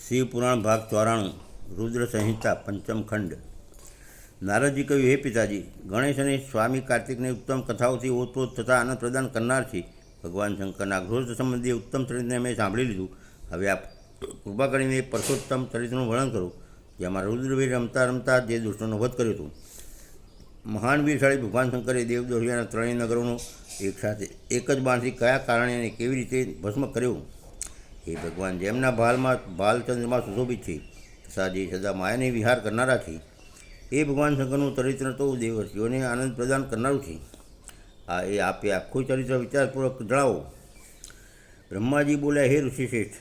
શિવપુરાણ ભાગ 94 રુદ્ર સંહિતા પંચમ ખંડ। નારદજી કહ્યું, હે પિતાજી, ગણેશ અને સ્વામી કાર્તિકને ઉત્તમ કથાઓથી ઓતપ્રોત તથા આનંદ પ્રદાન કરનાર છે ભગવાન શંકરના ઘોષ સંબંધી ઉત્તમ ચરિત્રને મેં સાંભળી લીધું। હવે આપ કૃપા કરીને પરસોત્તમ ચરિત્રનું વર્ણન કરો, જેમાં રુદ્રવીર રમતા રમતા જે દુષ્ટોનો વધ કર્યો હતો। મહાન વીરશાળી ભગવાન શંકરે દેવદોહિયાના ત્રણેય નગરોનો એકસાથે એક જ બાણથી કયા કારણે અને કેવી રીતે ભસ્મ કર્યો? હે ભગવાન, જેમના ભાલમાં ભાલચંદ્રમાં સુશોભિત છે તથા જે સદા માયાને વિહાર કરનારા છે, એ ભગવાન શંકરનું ચરિત્ર તો દેવર્ષિઓને આનંદ પ્રદાન કરનારું છે। એ આપે આખું ચરિત્ર વિચારપૂર્વક જણાવો। બ્રહ્માજી બોલ્યા, હે ઋષિશ્રેષ્ઠ,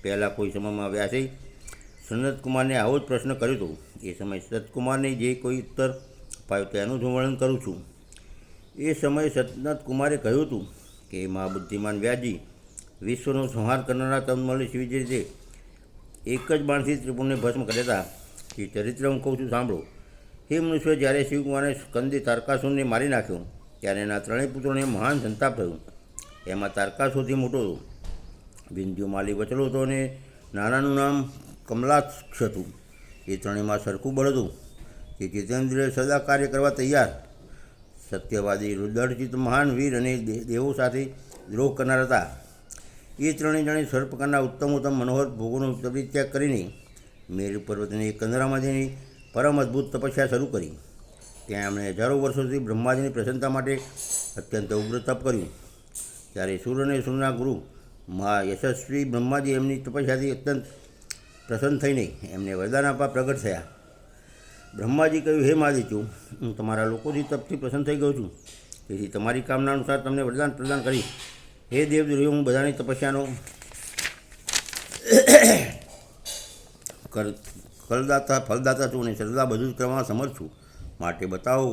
પહેલાં કોઈ સમયમાં વ્યાસે સનતકુમારને આવો જ પ્રશ્ન કર્યો હતો। એ સમયે સનતકુમારને જે કોઈ ઉત્તર અપાયો તેનું જ વર્ણન કરું છું। એ સમયે સનતકુમારે કહ્યું હતું કે મહાબુદ્ધિમાન વ્યાસજી, વિશ્વનો સંહાર કરનારા તમમલ્લી શિવજી રીતે એક જ બાણથી ત્રિપુરને ભસ્મ કર્યા હતા, એ ચરિત્ર હું કહું છું, સાંભળો। હે મનુષ્ય, જ્યારે શિવકુમારે સ્કંદે તારકાસુરને મારી નાખ્યો ત્યારે એના ત્રણેય પુત્રોને મહાન સંતાપ થયો। એમાં તારકાસુરથી મોટો હતો વિંધ્યુમાલી વચલો હતો અને નાનાનું નામ કમલાક્ષ હતું। એ ત્રણેયમાં સરખું બળ હતું કે જીતેન્દ્રિય સદા કાર્ય કરવા તૈયાર, સત્યવાદી, રુદર્ચિત, મહાન વીર અને દેવો સાથે દ્રોહ કરનાર હતા। એ ત્રણેય જણે સર્વપ્રકારના ઉત્તમ મનોહર ભોગોનો પરિત્યાગ કરીને મેરુ પર્વતની એક કંદરામાં જઈને પરમ અદ્ભુત તપસ્યા શરૂ કરી। ત્યાં એમણે હજારો વર્ષો સુધી બ્રહ્માજીની પ્રસન્નતા માટે અત્યંત ઉગ્ર તપ કર્યું। ત્યારે સૂર અને સૂરના ગુરુ મહાયશસ્વી બ્રહ્માજી એમની તપસ્યાથી અત્યંત પ્રસન્ન થઈને એમને વરદાન આપવા પ્રગટ થયા। બ્રહ્માજી કહ્યું, હે મહાદેત્યો, હું તમારા લોકોથી તપથી પ્રસન્ન થઈ ગયો છું, તેથી તમારી કામના અનુસાર તમને વરદાન પ્રદાન કરીશ। હે દેવદ્રોહીઓ, હું બધાની તપસ્યાનો ફલદાતા છું અને સર્વદા બધું જ કરવામાં સમર્થ છું। માટે બતાવો,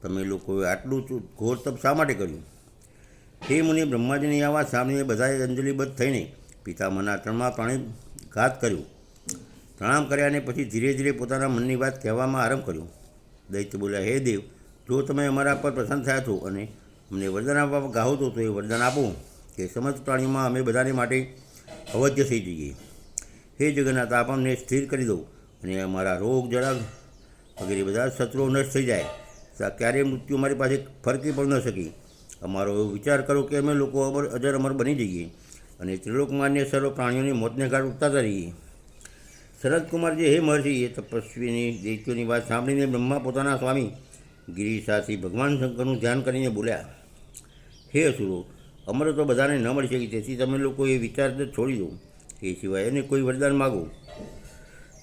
તમે લોકોએ આટલું ઘોર તપ શા માટે કર્યું? હે મુનિ, બ્રહ્માજીની આ વાત સાંભળીને બધાએ અંજલિબદ્ધ થઈને પિતામહના ચરણમાં પ્રાણીઘાત કર્યો, પ્રણામ કર્યા અને પછી ધીરે ધીરે પોતાના મનની વાત કહેવામાં આરંભ કર્યો। દૈત્ય બોલ્યા, હે દેવ, જો તમે અમારા પર પ્રસન્ન થયા છો અને અમને વરદાન આપવા ગાહો તો એ વરદાન આપો કે સમસ્ત પ્રાણીઓમાં અમે બધાને માટે અવધ્ય થઈ જઈએ। હે જગન્નાથ, આપ અમને સ્થિર કરી દો અને અમારા રોગ, જરા વગેરે બધા શત્રુઓ નષ્ટ થઈ જાય, ક્યારેય મૃત્યુ અમારી પાસે ફરકી પણ ન શકી। અમારો એવો વિચાર કરો કે અમે લોકો અજર અમર બની જઈએ અને ત્રિલોકમાન્ય સર્વ પ્રાણીઓની મોતને ઘાટ ઉતારતા રહીએ। શરદકુમારજી, હે મહર્ષિ, એ તપસ્વીની દૈત્યોની વાત સાંભળીને બ્રહ્મા પોતાના સ્વામી ગિરિશાથી ભગવાન શંકરનું ધ્યાન કરીને બોલ્યા, હે અસુરો, અમર તો બધાને ન મળી શકે, તેથી તમે લોકો એ વિચાર જ છોડી દો, એ સિવાય એને કોઈ વરદાન માગો।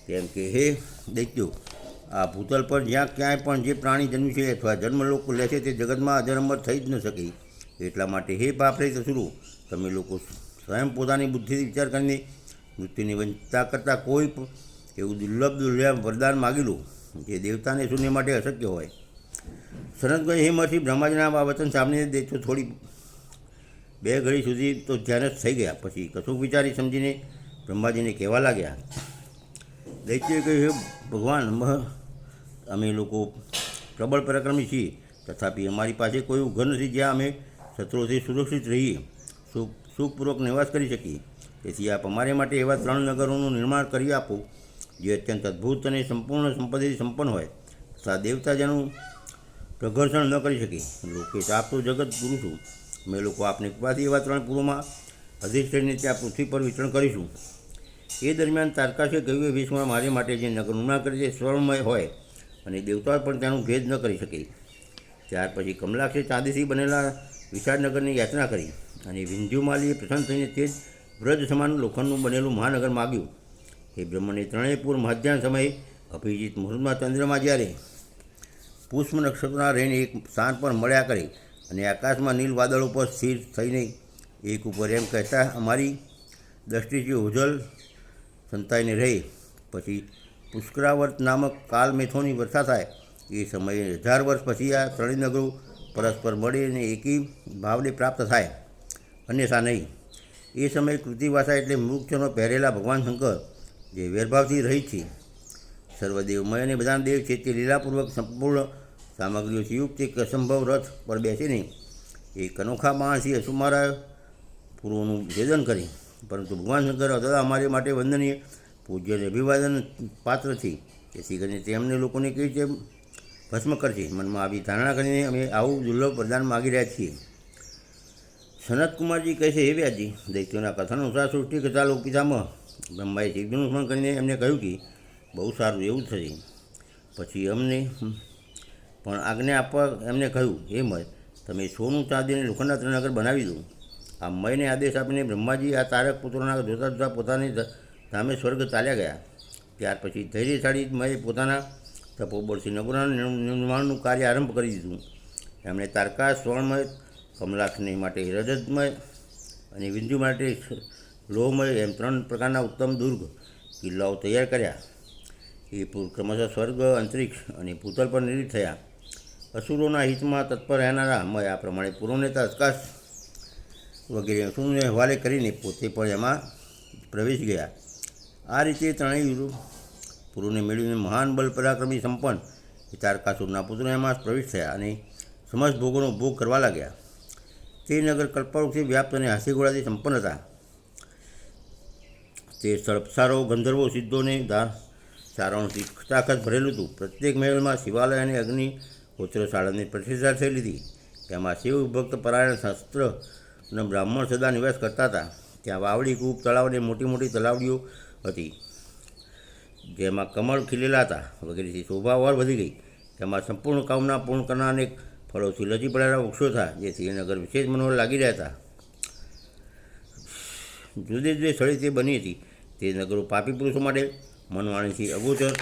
કેમ કે હે દૈત્યો, આ ભૂતલ પર જ્યાં ક્યાંય પણ જે પ્રાણી જન્મ્યું છે અથવા જન્મલોક લે છે તે જગતમાં અજરઅમર થઈ જ ન શકે। એટલા માટે હે પાપરહિત અસુરો, તમે લોકો સ્વયં પોતાની બુદ્ધિથી વિચાર કરીને મૃત્યુની વંચના કરતાં કોઈ એવું દુર્લભ વરદાન માગી લો જે દેવતાને શૂન્ય માટે અશક્ય હોય। સનતભાઈ, હે મહર્ષિ, બ્રહ્માજીના આ વચન સાંભળીને દૈત્યો થોડી બે ઘડી સુધી તો ધ્યાન જ થઈ ગયા, પછી કશું વિચારી સમજીને બ્રહ્માજીને કહેવા લાગ્યા। દૈત્યોએ કહ્યું, હે ભગવાન, અમે લોકો પ્રબળ પરાક્રમી છીએ, તથાપિ અમારી પાસે કોઈ ઘર નથી જ્યાં અમે શત્રુઓથી સુરક્ષિત રહીએ, સુખપૂર્વક નિવાસ કરી શકીએ। તેથી આપ અમારે માટે એવા 3 નગરોનું નિર્માણ કરી આપો જે અત્યંત અદ્ભુત અને સંપૂર્ણ સંપત્તિથી સંપન્ન હોય તથા દેવતા જેનું પ્રઘર્ષણ ન કરી શકે। લોકેશ, આપ તો જગત ગુરુ છું, અમે લોકો આપની કૃપાથી એવા 3 પુરોમાં અધિષ્ઠીને ત્યાં પૃથ્વી પર વિચરણ કરીશું। એ દરમિયાન તારકાશે કહ્યું, એ વિશ્વમાં મારી માટે જે નગર નિર્માણ કરે તે સ્વર્ણમય હોય અને દેવતાઓ પણ તેનું ભેદ ન કરી શકે। ત્યાર પછી કમલાક્ષે ચાંદીથી બનેલા વિશાળ નગરની યાચના કરી અને વિંધ્યુમાલીએ પ્રસન્ન થઈને તે જ વ્રજ સમાન લોખંડનું બનેલું મહાનગર માગ્યું। એ બ્રહ્મને ત્રણેય પૂર મધ્યાહન સમયે અભિજીત મુહૂર્તમાં ચંદ્રમાં જ્યારે પુષ્પ નક્ષત્રના રહીને એક સ્થાન પર મળ્યા કરે અને આકાશમાં નીલ વાદળો પર સ્થિર થઈને એક ઉપર એમ કહેતા અમારી દ્રષ્ટિથી ઓઝલ સંતાઈને રહે, પછી પુષ્કરાવર્ત નામક કાલમેથોની વર્ષા થાય। એ સમયે 1000 વર્ષ પછી આ ત્રણેય નગરો પરસ્પર મળે અને એકી ભાવને પ્રાપ્ત થાય, અન્યથા નહીં। એ સમયે કૃતિવાસા એટલે મૃગચર્મ પહેરેલા ભગવાન શંકર, જે વેરભાવથી રહી છે, સર્વદેવમય અને બધા દેવ છે, તે લીલાપૂર્વક સંપૂર્ણ સામગ્રીઓથી યુક્ત એક અસંભવ રથ પર બેસીને એક અનોખા બાણથી અસુમારા પૂર્વનું ભેદન કરી, પરંતુ ભગવાન શંકર અદા અમારે માટે વંદનીય પૂજ્યને અભિવાદન પાત્રથી, તેથી કરીને તેમને લોકોને કેવી રીતે ભસ્મ કરશે, મનમાં આવી ધારણા કરીને અમે આવું દુર્લભ વરદાન માગી રહ્યા છીએ. સનતકુમારજી કહે છે, હે વ્યાસજી, દૈત્યોના કથન અનુસાર સૃષ્ટિ કરતા લોક પિતામહ બ્રહ્માએ શિવજીનું સ્મરણ કરીને એમને કહ્યું કે બહુ સારું એવું થશે. પછી અમને પણ આજ્ઞા આપવા એમને કહ્યું, હે મય, તમે સોનું, ચાંદી અને લોખંડના 3 નગર બનાવી દો. આ મયને આદેશ આપીને બ્રહ્માજી આ તારક પુત્રોના જોતા જોતા પોતાની ધામે સ્વર્ગ ચાલ્યા ગયા. ત્યાર પછી ધૈર્યશાળી મયે પોતાના તપોબળથી નગરોના નિર્માણનું કાર્ય આરંભ કરી દીધું. એમણે તારકા, સ્વર્ણમય, કમલાક્ષને માટે રજતમય અને વિંધુ માટે લોહમય એમ 3 પ્રકારના ઉત્તમ દુર્ગ કિલ્લાઓ તૈયાર કર્યા. એ ક્રમશઃ સ્વર્ગ, અંતરિક્ષ અને ભૂતલ પર નિર્મિત થયા. અસુરોના હિતમાં તત્પર રહેનારા મય આ પ્રમાણે પૂર્વને આકાશ વગેરે અસુરોને હવાલે કરીને પોતે પણ એમાં પ્રવેશ ગયા. આ રીતે ત્રણેય પુરુને મેળવીને મહાન બલ પરાક્રમી સંપન્ન તારકાસુરના પુત્રો એમાં પ્રવેશ થયા અને સમસ્ત ભોગોનો ભોગ કરવા લાગ્યા. તે નગર કલ્પવૃક્ષથી વ્યાપ્ત અને હાસ્યગોળાથી સંપન્ન હતા. તે સ્થળ અપ્સરાઓ, ગંધર્વો, સિદ્ધોને ચારણોથી ખચાખચ ભરેલું હતું. પ્રત્યેક મહેલમાં શિવાલય અને અગ્નિ હોત્રશાળાની પ્રતિષ્ઠા થયેલી હતી. તેમાં શિવ ભક્ત પરાયણ શાસ્ત્ર અને બ્રાહ્મણ સદા નિવાસ કરતા હતા. ત્યાં વાવડી, કૂપ, તળાવ અને મોટી મોટી તલાવડીઓ હતી, જેમાં કમળ ખીલેલા હતા વગેરેથી શોભા ઓર વધી ગઈ. તેમાં સંપૂર્ણ કામના પૂર્ણ કરનાર અનેક ફળોથી લજી પડેલા વૃક્ષો હતા, જેથી એ નગર વિશેષ મનોહર લાગી રહ્યા હતા. જુદે જુદે સ્થળે તે બની હતી. તે નગરો પાપી પુરુષો માટે મનવાણીથી અગોચર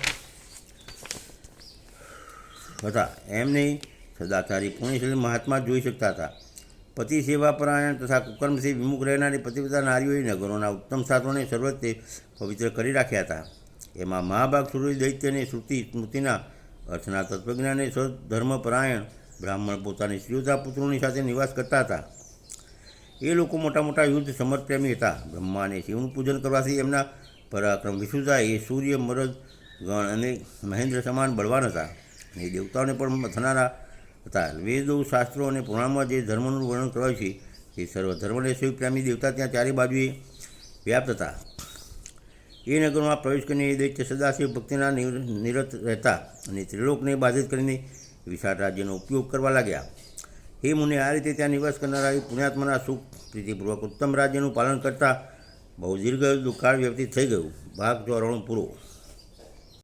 હતા. એમને સદાચારી પુણ્યશીલ મહાત્મા જોઈ શકતા હતા. પતિ સેવાપરાયણ તથા કુકર્મથી વિમુખ રહેનારી પતિવ્રતા નારીઓએ નગરોના ઉત્તમ સાધનોને સર્વતે પવિત્ર કરી રાખ્યા હતા. એમાં મહાભાગ સુરવી દૈત્ય અને શ્રુતિ સ્મૃતિના અર્થના તત્વજ્ઞાને ધર્મપરાયણ બ્રાહ્મણ પોતાની સ્ત્રીઓતા પુત્રોની સાથે નિવાસ કરતા હતા. એ લોકો મોટા મોટા યુદ્ધ સમરપ્રેમી હતા. બ્રહ્મા અને શિવનું પૂજન કરવાથી એમના પરાક્રમ વિશુદ્ધા. એ સૂર્ય, મરદ, ગણ અને મહેન્દ્ર સમાન બળવાન હતા અને દેવતાઓને પણ થનારા હતા. વેદો, શાસ્ત્રો અને પુરાણમાં જે ધર્મનું વર્ણન કરાયું છે તે સર્વ ધર્મને શિવપ્રેમી દેવતા ત્યાં ચારે બાજુએ વ્યાપ્ત હતા. એ નગરોમાં પ્રવેશ કરીને એ દૈત્ય સદાશિવ ભક્તિના નિરત રહેતા અને ત્રિલોકને બાધિત કરીને વિશાળ રાજ્યનો ઉપયોગ કરવા લાગ્યા. હે મુને, આ રીતે ત્યાં નિવાસ કરનારા એ પુણ્યાત્માના સુખ પ્રીતિપૂર્વક ઉત્તમ રાજ્યનું પાલન કરતાં બહુ દીર્ઘ દુકાળ વ્યતીત થઈ ગયું. ભાગ 94 પૂરો.